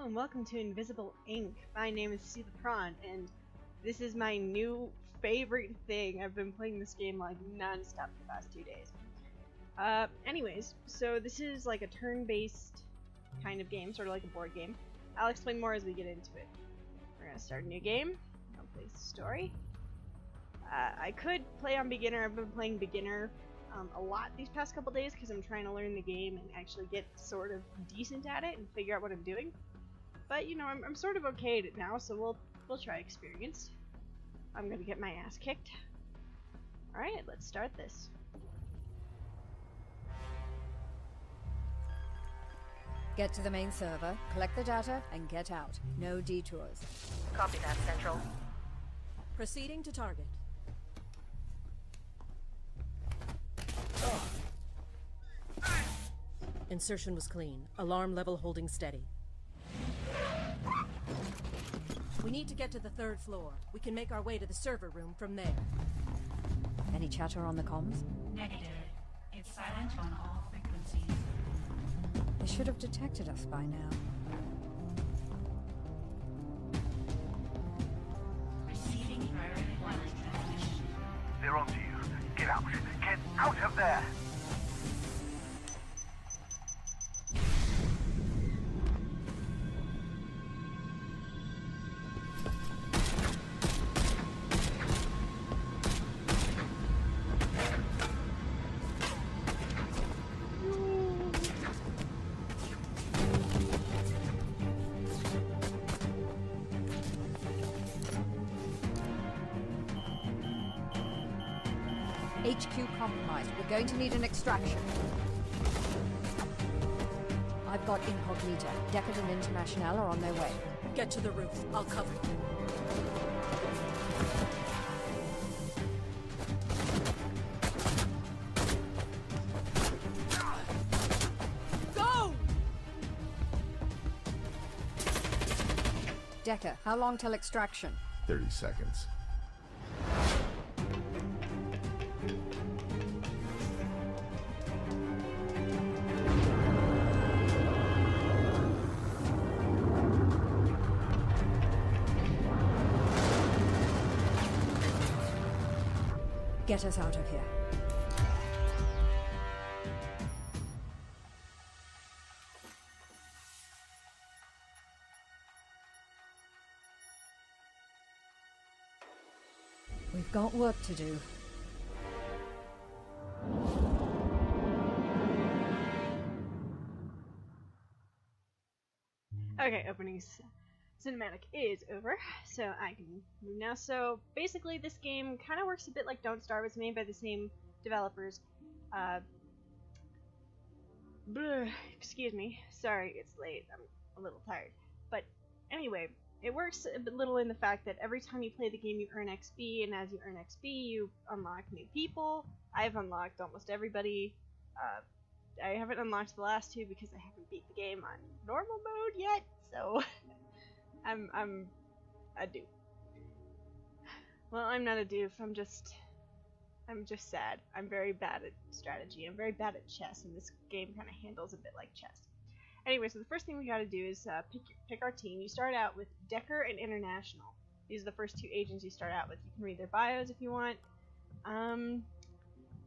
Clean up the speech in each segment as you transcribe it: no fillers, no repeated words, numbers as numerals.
Hello and welcome to Invisible Ink. My name is c.theprawn and this is my new favorite thing. I've been playing this game like non-stop the past 2 days. Anyways, so this is like a turn-based kind of game, sort of like a board game. I'll explain more as we get into it. We're gonna start a new game. I'll play the story. I could play on beginner. I've been playing beginner a lot these past couple days because I'm trying to learn the game and actually get sort of decent at it and figure out what I'm doing. But you know, I'm sort of okay at it now, so we'll try experienced. I'm gonna get my ass kicked. Alright, let's start this. Get to the main server, collect the data, and get out. No detours. Copy that, Central. Proceeding to target. Insertion was clean. Alarm level holding steady. We need to get to the 3rd floor. We can make our way to the server room from there. Any chatter on the comms? Negative. It's silent on all frequencies. They should have detected us by now. Receiving priority wireless transmission. They're onto you. Get out. Get out of there! HQ compromised. We're going to need an extraction. I've got Incognita. Deckard and International are on their way. Get to the roof. I'll cover you. Go! Decker, how long till extraction? 30 seconds. Get us out of here. We've got work to do. Okay, opening cinematic is over, so I can move now. So basically this game kind of works a bit like Don't Starve. It's made by the same developers. Excuse me, sorry it's late, I'm a little tired. But anyway, it works a bit little in the fact that every time you play the game you earn XP, and as you earn XP you unlock new people. I've unlocked almost everybody. I haven't unlocked the last 2 because I haven't beat the game on normal mode yet, so I'm a doof. Well, I'm not a doof, I'm just sad. I'm very bad at strategy. I'm very bad at chess, and this game kind of handles a bit like chess. Anyway, so the first thing we gotta do is pick our team. You start out with Decker and International. These are the first 2 agents you start out with. You can read their bios if you want.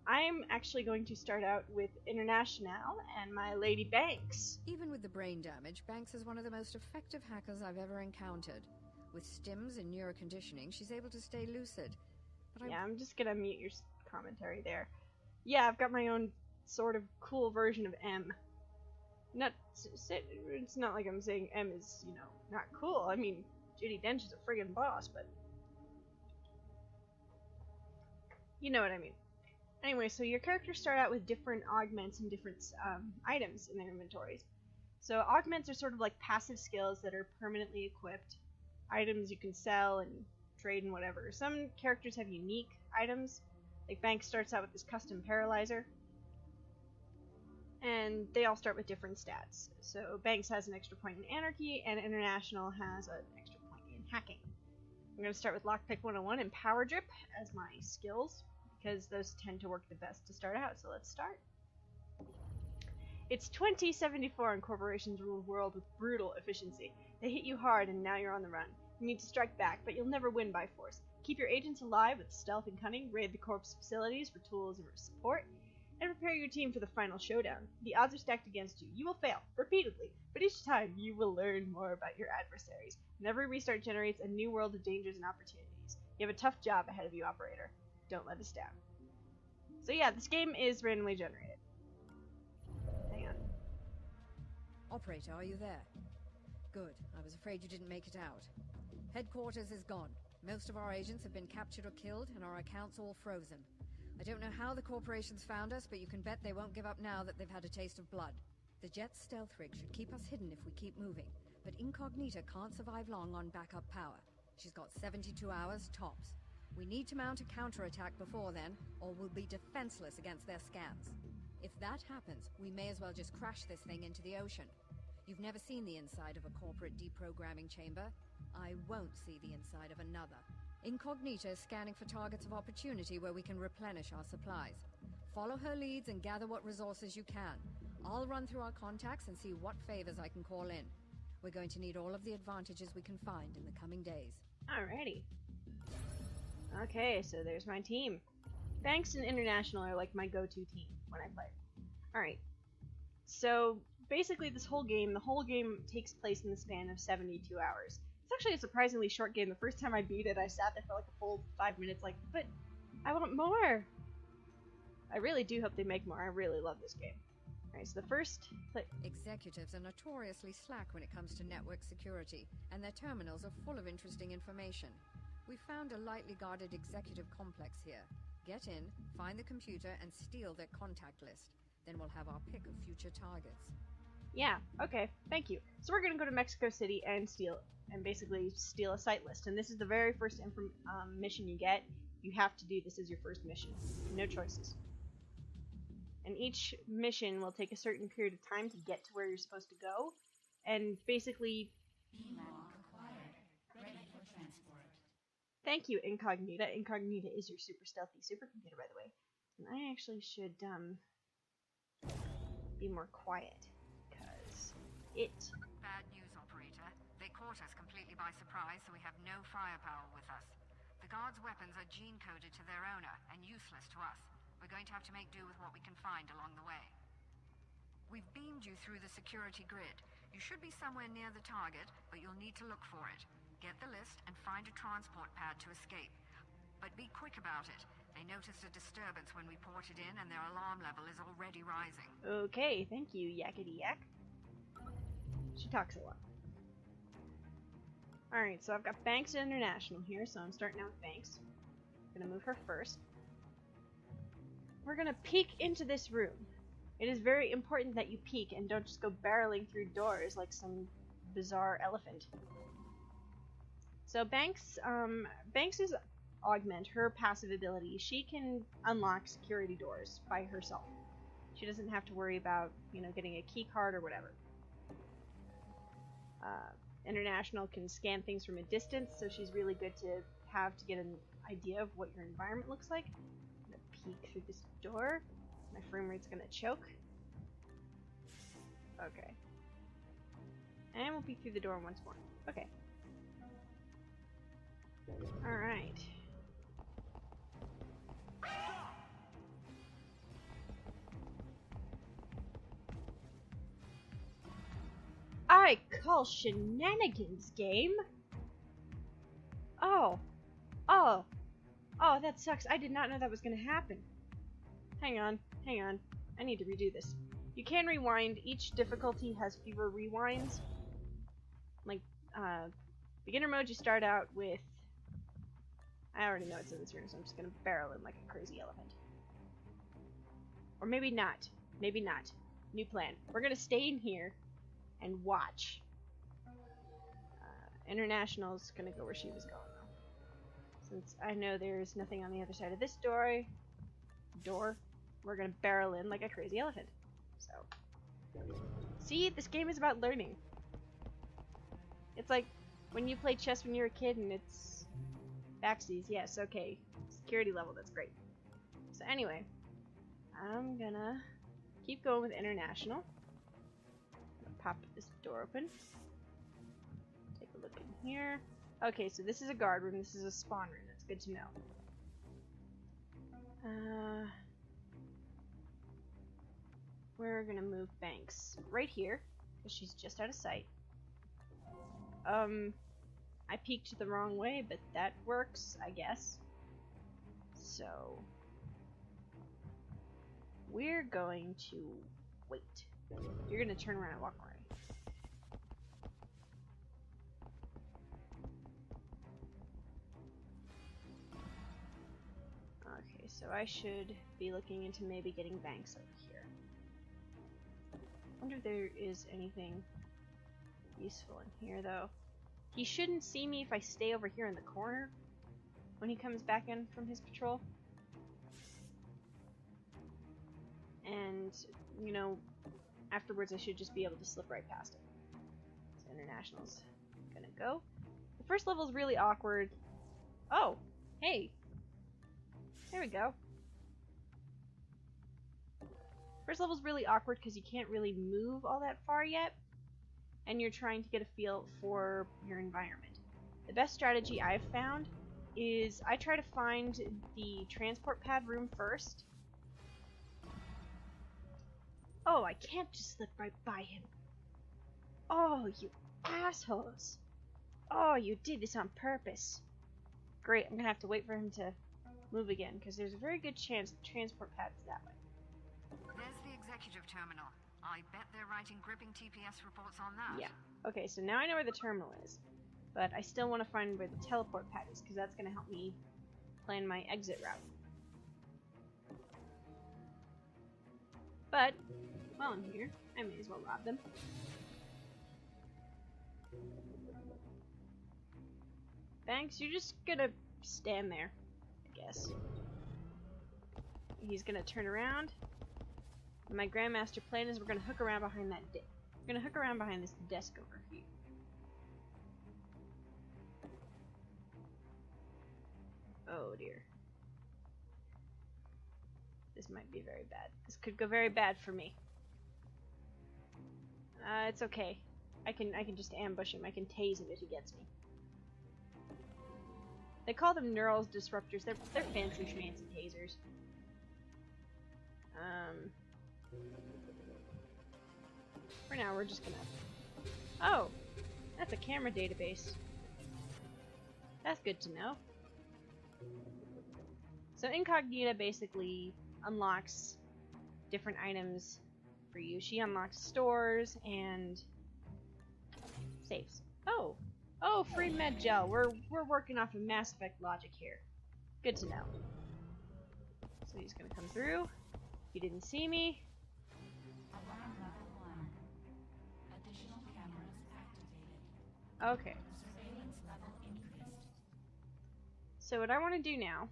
I'm actually going to start out with International and my lady Banks. Even with the brain damage, Banks is one of the most effective hackers I've ever encountered. With stims and neuroconditioning, she's able to stay lucid. But Yeah, I'm just gonna mute your commentary there. Yeah, I've got my own sort of cool version of M. It's not like I'm saying M is, you know, not cool. I mean, Judi Dench is a friggin' boss, but you know what I mean. Anyway, so your characters start out with different augments and different items in their inventories. So augments are sort of like passive skills that are permanently equipped. Items you can sell and trade and whatever. Some characters have unique items. Like Banks starts out with this custom paralyzer. And they all start with different stats. So Banks has an extra point in anarchy, and International has an extra point in hacking. I'm going to start with Lockpick 101 and Power Drip as my skills, because those tend to work the best to start out. So let's start. It's 2074 and corporations rule the world with brutal efficiency. They hit you hard and now you're on the run. You need to strike back, but you'll never win by force. Keep your agents alive with stealth and cunning, raid the corp's facilities for tools and support, and prepare your team for the final showdown. The odds are stacked against you. You will fail, repeatedly, but each time you will learn more about your adversaries. And every restart generates a new world of dangers and opportunities. You have a tough job ahead of you, operator. Don't let us down. So yeah, this game is randomly generated. Hang on. Operator, are you there? Good. I was afraid you didn't make it out. Headquarters is gone. Most of our agents have been captured or killed, and our accounts all frozen. I don't know how the corporations found us, but you can bet they won't give up now that they've had a taste of blood. The Jet's stealth rig should keep us hidden if we keep moving, but Incognita can't survive long on backup power. She's got 72 hours, tops. We need to mount a counterattack before then, or we'll be defenseless against their scans. If that happens, we may as well just crash this thing into the ocean. You've never seen the inside of a corporate deprogramming chamber. I won't see the inside of another. Incognita is scanning for targets of opportunity where we can replenish our supplies. Follow her leads and gather what resources you can. I'll run through our contacts and see what favors I can call in. We're going to need all of the advantages we can find in the coming days. Alrighty. Okay, so there's my team. Banks and International are like my go-to team when I play. Alright. So, basically the whole game takes place in the span of 72 hours. It's actually a surprisingly short game. The first time I beat it, I sat there for like a full 5 minutes like, but I want more! I really do hope they make more. I really love this game. Alright, so the first... Executives are notoriously slack when it comes to network security, and their terminals are full of interesting information. We found a lightly guarded executive complex here. Get in, find the computer, and steal their contact list. Then we'll have our pick of future targets. Yeah, okay, thank you. So we're gonna go to Mexico City and basically steal a site list. And this is the very first mission you get. You have to do this as your first mission. No choices. And each mission will take a certain period of time to get to where you're supposed to go. And basically... Beamlog acquired. Ready for transport. Thank you, Incognita. Incognita is your super stealthy supercomputer, by the way. And I actually should, be more quiet. Because it... Bad news, operator. They caught us completely by surprise, so we have no firepower with us. The guards' weapons are gene-coded to their owner, and useless to us. We're going to have to make do with what we can find along the way. We've beamed you through the security grid. You should be somewhere near the target, but you'll need to look for it. Get the list and find a transport pad to escape. But be quick about it. They noticed a disturbance when we ported in, and their alarm level is already rising. Okay, thank you, Yakety Yak. She talks a lot. Alright, so I've got Banks International here, so I'm starting out with Banks. I'm gonna move her first. We're gonna peek into this room. It is very important that you peek and don't just go barreling through doors like some bizarre elephant. So Banks's augment, her passive ability, she can unlock security doors by herself. She doesn't have to worry about, getting a key card or whatever. International can scan things from a distance, so she's really good to have to get an idea of what your environment looks like. I'm gonna peek through this door. My frame rate's gonna choke. Okay. And we'll peek through the door once more. Okay. Alright. I call shenanigans, game! Oh, that sucks. I did not know that was gonna happen. Hang on. I need to redo this. You can rewind. Each difficulty has fewer rewinds. Like, beginner mode, you start out with... I already know it's in this here, so I'm just gonna barrel in like a crazy elephant. Or maybe not. Maybe not. New plan. We're gonna stay in here and watch. International's gonna go where she was going, though. Since I know there's nothing on the other side of this door, we're gonna barrel in like a crazy elephant. So, see, this game is about learning. It's like when you play chess when you're a kid and it's backsies. Yes, okay. Security level, that's great. So anyway, I'm gonna keep going with International. pop this door open. Take a look in here. Okay, so this is a guard room. This is a spawn room. That's good to know. We're gonna move Banks right here, because she's just out of sight. I peeked the wrong way, but that works, I guess. So, we're going to wait. You're gonna turn around and walk away. Okay, so I should be looking into maybe getting Banks over here. I wonder if there is anything useful in here, though. He shouldn't see me if I stay over here in the corner when he comes back in from his patrol. And, you know, afterwards I should just be able to slip right past him. So International's gonna go. The first level's really awkward. Oh, hey. There we go. First level's really awkward because you can't really move all that far yet, and you're trying to get a feel for your environment. The best strategy I've found is I try to find the transport pad room first. Oh, I can't just slip right by him. Oh, you assholes. Oh, you did this on purpose. Great, I'm gonna have to wait for him to move again, because there's a very good chance the transport pad's that way. There's the executive terminal. I bet they're writing gripping TPS reports on that. Yeah. Okay, so now I know where the terminal is, but I still want to find where the teleport pad is, because that's going to help me plan my exit route. But, while I'm here, I may as well rob them. Banks, you're just gonna stand there, I guess. He's gonna turn around. My Grandmaster plan is we're gonna hook around behind that we're gonna hook around behind this desk over here. Oh dear. This might be very bad. This could go very bad for me. It's okay. I can just ambush him. I can tase him if he gets me. They call them neural disruptors. They're fancy schmancy tasers. For now, we're just gonna... Oh! That's a camera database. That's good to know. So Incognita basically unlocks different items for you. She unlocks stores and safes. Oh! Oh, free med gel. We're working off of Mass Effect logic here. Good to know. So he's gonna come through. He didn't see me. Alarm level 1. Additional cameras activated. Okay. Surveillance level increased. So what I want to do now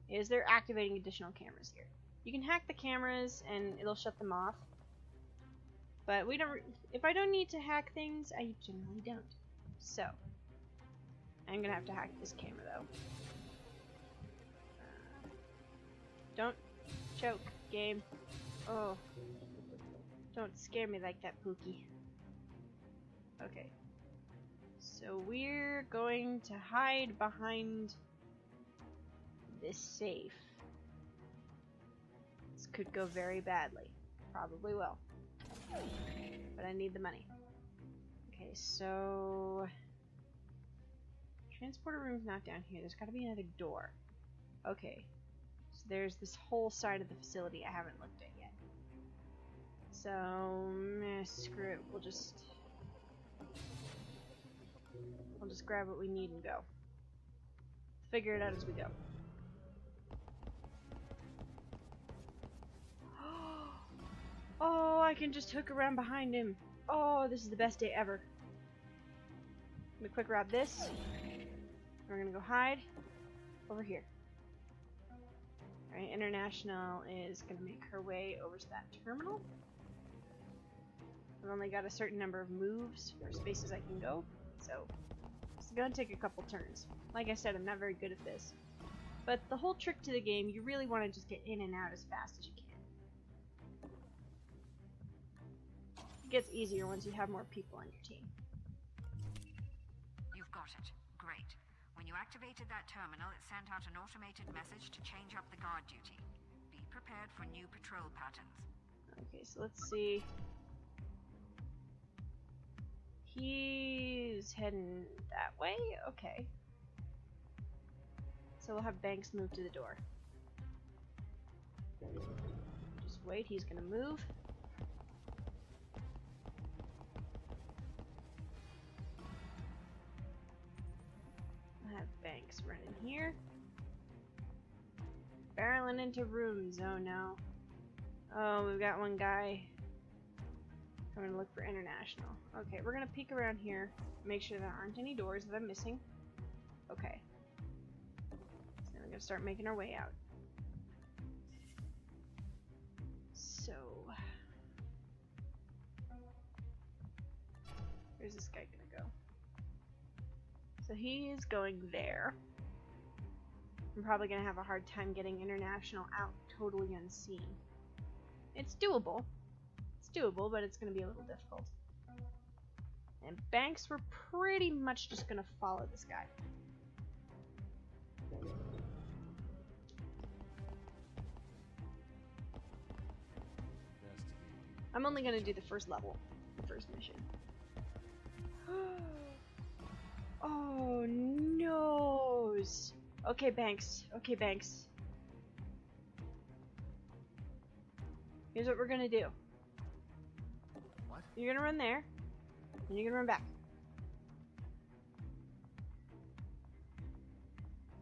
is they're activating additional cameras here. You can hack the cameras and it'll shut them off. But we don't. If I don't need to hack things, I generally don't. So I'm gonna have to hack this camera though. Don't choke, game. Oh, don't scare me like that, Pookie. Okay. So we're going to hide behind this safe. This could go very badly. Probably will. But I need the money. Okay, so... Transporter room's not down here. There's gotta be another door. Okay. So there's this whole side of the facility I haven't looked at yet. So... screw it. We'll just grab what we need and go. Figure it out as we go. Oh, I can just hook around behind him. Oh, this is the best day ever. I'm gonna quick grab this. We're gonna go hide over here. Alright, International is gonna make her way over to that terminal. I've only got a certain number of moves or spaces I can go, so it's gonna take a couple turns. Like I said, I'm not very good at this. But the whole trick to the game, you really want to just get in and out as fast as you can. It gets easier once you have more people on your team. You've got it. Great. When you activated that terminal, it sent out an automated message to change up the guard duty. Be prepared for new patrol patterns. Okay, so let's see. He's heading that way? Okay. So we'll have Banks move to the door. Just wait, he's gonna move. I'll have Banks running here. Barreling into rooms, oh no. Oh, we've got one guy coming to look for international. Okay, we're gonna peek around here, make sure there aren't any doors that I'm missing. Okay. So then we're gonna start making our way out. So, where's this guy gonna go? So he is going there. I'm probably gonna have a hard time getting international out totally unseen. It's doable. It's doable, but it's gonna be a little difficult. And Banks, we're pretty much just gonna follow this guy. I'm only gonna do the first level, the first mission. Oh, noes. Okay, Banks. Okay, Banks. Here's what we're gonna do. What? You're gonna run there, and you're gonna run back.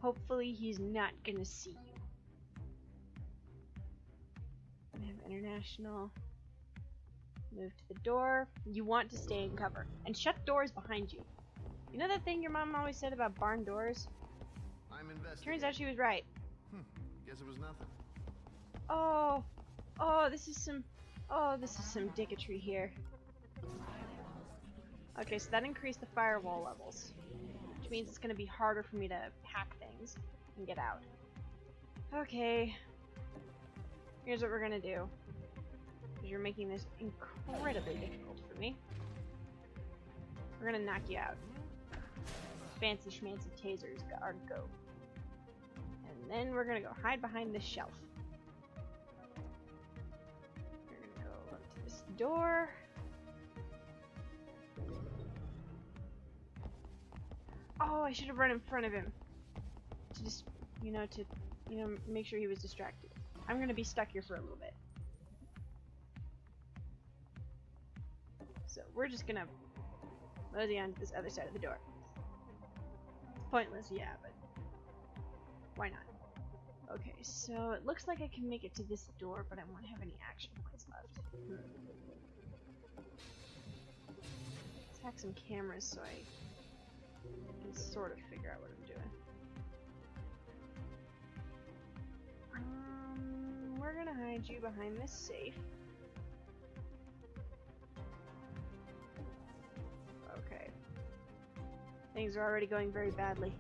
Hopefully he's not gonna see you. We have international. Move to the door. You want to stay in cover. And shut doors behind you. You know that thing your mom always said about barn doors? I'm investigating. Turns out she was right. Guess it was nothing. Oh, this is some dicketry here. Okay, so that increased the firewall levels, which means it's gonna be harder for me to hack things and get out. Okay, here's what we're gonna do. Because you're making this incredibly difficult for me. We're gonna knock you out. Fancy schmancy tasers are go. And then we're gonna go hide behind this shelf. We're gonna go up to this door. Oh, I should have run in front of him. To just, make sure he was distracted. I'm gonna be stuck here for a little bit. So we're just gonna mosey on this other side of the door. It's pointless, yeah, but why not? Okay, so it looks like I can make it to this door, but I won't have any action points left. Let's hack some cameras so I can sort of figure out what I'm doing. We're gonna hide you behind this safe. Okay. Things are already going very badly.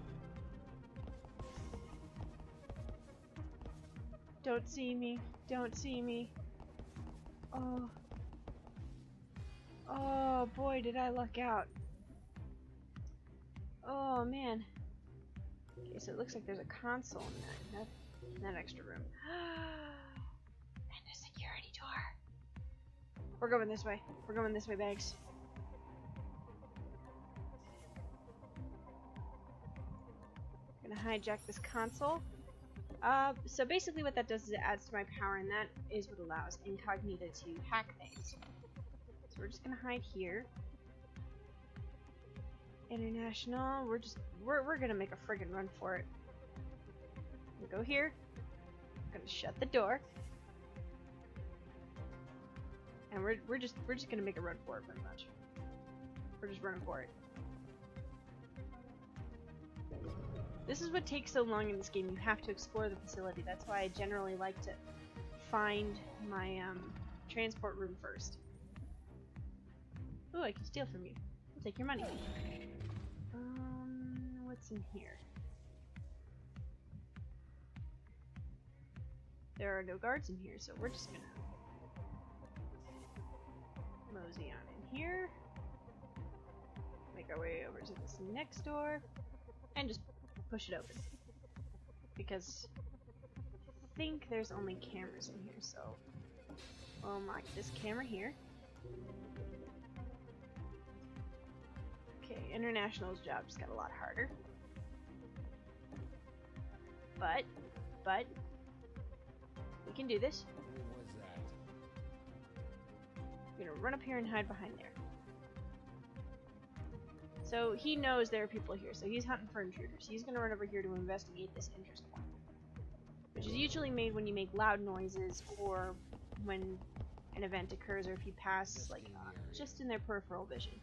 Don't see me. Don't see me. Oh. Oh boy, did I luck out. Oh man. Okay, so it looks like there's a console in that extra room. And a security door. We're going this way. We're going this way, Bags. Gonna hijack this console. So basically what that does is it adds to my power, and that is what allows Incognito to hack things. So we're just gonna hide here. International, we're gonna make a friggin' run for it. We'll go here. I'm gonna shut the door. And we're just gonna make a run for it pretty much. We're just running for it. This is what takes so long in this game. You have to explore the facility. That's why I generally like to find my transport room first. Ooh, I can steal from you. I'll take your money. What's in here? There are no guards in here, so we're just gonna mosey on in here. Make our way over to this next door. And just push it open. Because I think there's only cameras in here, so we'll mark this camera here. Okay, International's job just got a lot harder. But, we can do this. What was that? I'm gonna run up here and hide behind there. So he knows there are people here, so he's hunting for intruders. He's gonna run over here to investigate this interest point, which is usually made when you make loud noises or when an event occurs, or if you pass like just in their peripheral vision.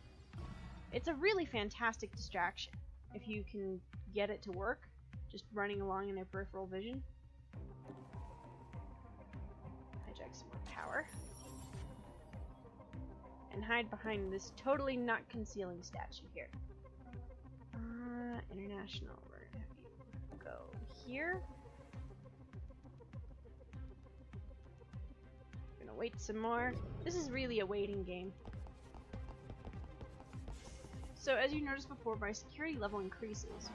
It's a really fantastic distraction if you can get it to work, just running along in their peripheral vision. Hijack some more power. And hide behind this totally not concealing statue here. International, we're gonna have you go here. Gonna wait some more. This is really a waiting game. So as you noticed before, my security level increases.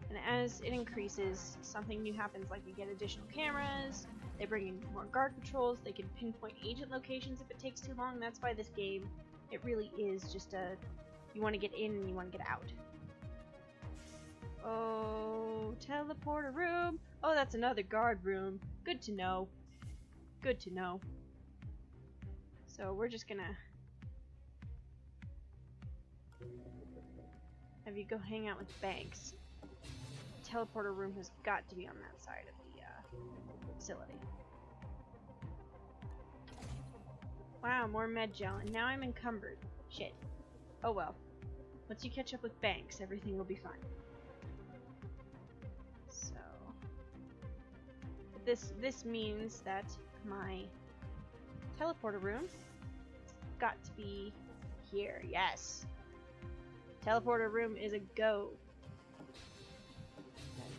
And as it increases, something new happens, like you get additional cameras, they bring in more guard patrols, they can pinpoint agent locations if it takes too long. That's why this game, it really is just a, you want to get in and you want to get out. Oh, teleporter room. Oh, that's another guard room. Good to know. Good to know. So we're just gonna have you go hang out with Banks. Teleporter room has got to be on that side of the facility. Wow, more med gel, and now I'm encumbered. Shit. Oh well. Once you catch up with Banks, everything will be fine. So this means that my teleporter room got to be here. Yes. Teleporter room is a go.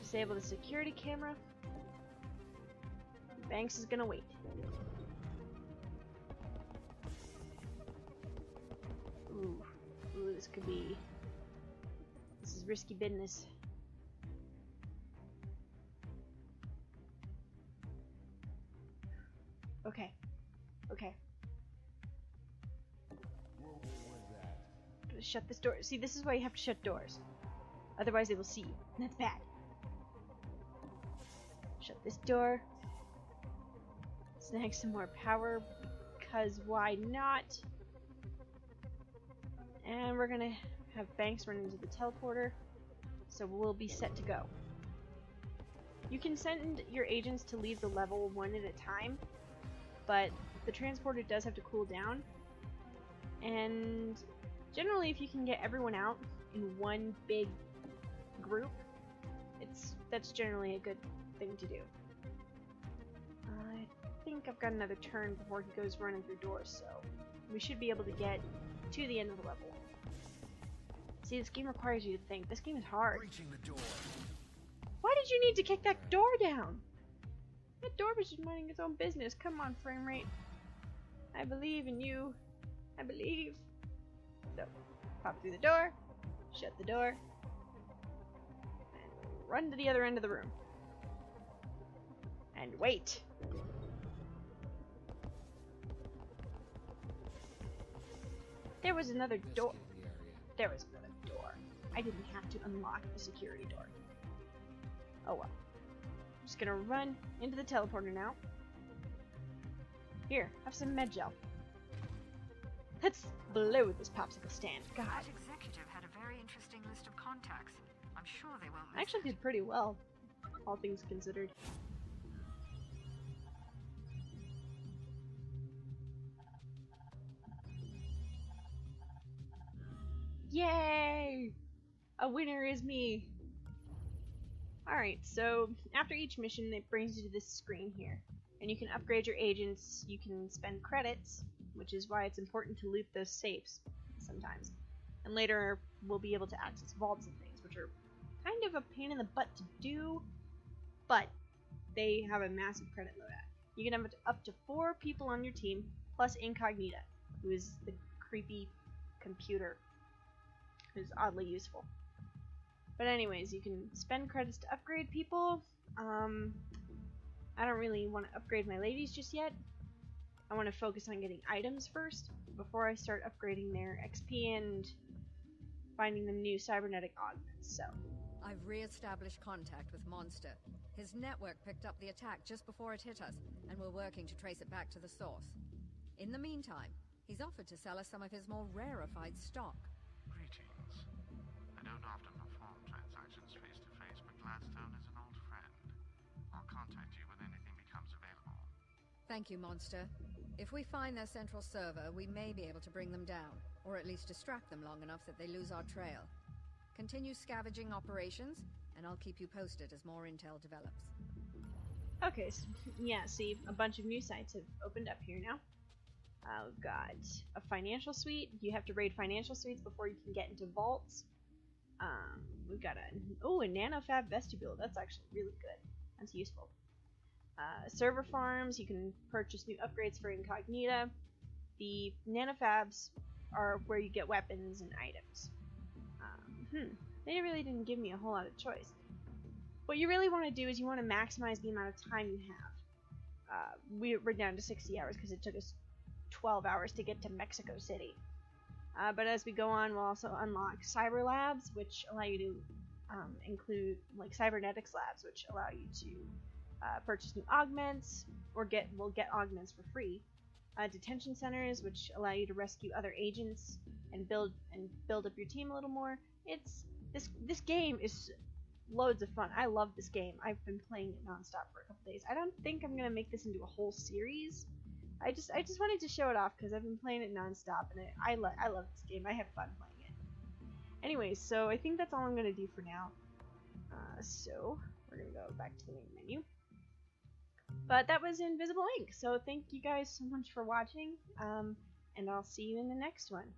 Disable the security camera. Banks is gonna wait. Ooh, this could be. This is risky business. Okay. What was that? I'm gonna shut this door. See, this is why you have to shut doors. Otherwise, they will see you. And that's bad. Shut this door. Snag some more power, because why not? And we're gonna have Banks run into the teleporter, so we'll be set to go. You can send your agents to leave the level one at a time, but the transporter does have to cool down. And generally, if you can get everyone out in one big group, that's generally a good thing to do. I think I've got another turn before he goes running through doors, so we should be able to get to the end of the level. See, this game requires you to think. This game is hard. Reaching the door. Why did you need to kick that door down? That door was just minding its own business. Come on, frame rate. I believe in you. I believe. So, pop through the door, shut the door, and run to the other end of the room. And wait. There was another door. There was another door. I didn't have to unlock the security door. Oh well. I'm just gonna run into the teleporter now. Here, have some med gel. Let's blow this popsicle stand. God. That executive had a very interesting list of contacts. I'm sure they won't I actually did pretty well, all things considered. Yay! A winner is me! Alright, so after each mission it brings you to this screen here. And you can upgrade your agents, you can spend credits, which is why it's important to loot those safes sometimes. And later we'll be able to access vaults and things, which are kind of a pain in the butt to do, but they have a massive credit loadout. You can have up to 4 people on your team, plus incognita. who is the creepy computer, who's oddly useful. But anyways, you can spend credits to upgrade people. I don't really want to upgrade my ladies just yet. I want to focus on getting items first before I start upgrading their XP and finding them new cybernetic augments. So I've re-established contact with Monster. His network picked up the attack just before it hit us, and we're working to trace it back to the source. In the meantime, he's offered to sell us some of his more rarefied stock. Greetings. I don't often perform transactions face-to-face, but Gladstone is an old friend. I'll contact you when anything becomes available. Thank you, Monster. If we find their central server, we may be able to bring them down, or at least distract them long enough that they lose our trail. Continue scavenging operations, and I'll keep you posted as more intel develops. okay, so, yeah, see, a bunch of new sites have opened up here now. We've got a financial suite. You have to raid financial suites before you can get into vaults. We've got a nanofab vestibule. That's actually really good. That's useful. Server farms. You can purchase new upgrades for incognita. The nanofabs are where you get weapons and items. They really didn't give me a whole lot of choice. What you really want to do is you want to maximize the amount of time you have. We're down to 60 hours because it took us 12 hours to get to Mexico City. But as we go on, we'll also unlock cyber labs, which allow you to include like cybernetics labs, which allow you to purchase new augments or get augments for free. Detention centers, which allow you to rescue other agents and build up your team a little more. This game is loads of fun. I love this game. I've been playing it nonstop for a couple days. I don't think I'm gonna make this into a whole series. I just wanted to show it off because I've been playing it nonstop and I love this game. I have fun playing it. Anyways, so I think that's all I'm gonna do for now. So we're gonna go back to the main menu. But that was Invisible Ink. So thank you guys so much for watching. And I'll see you in the next one.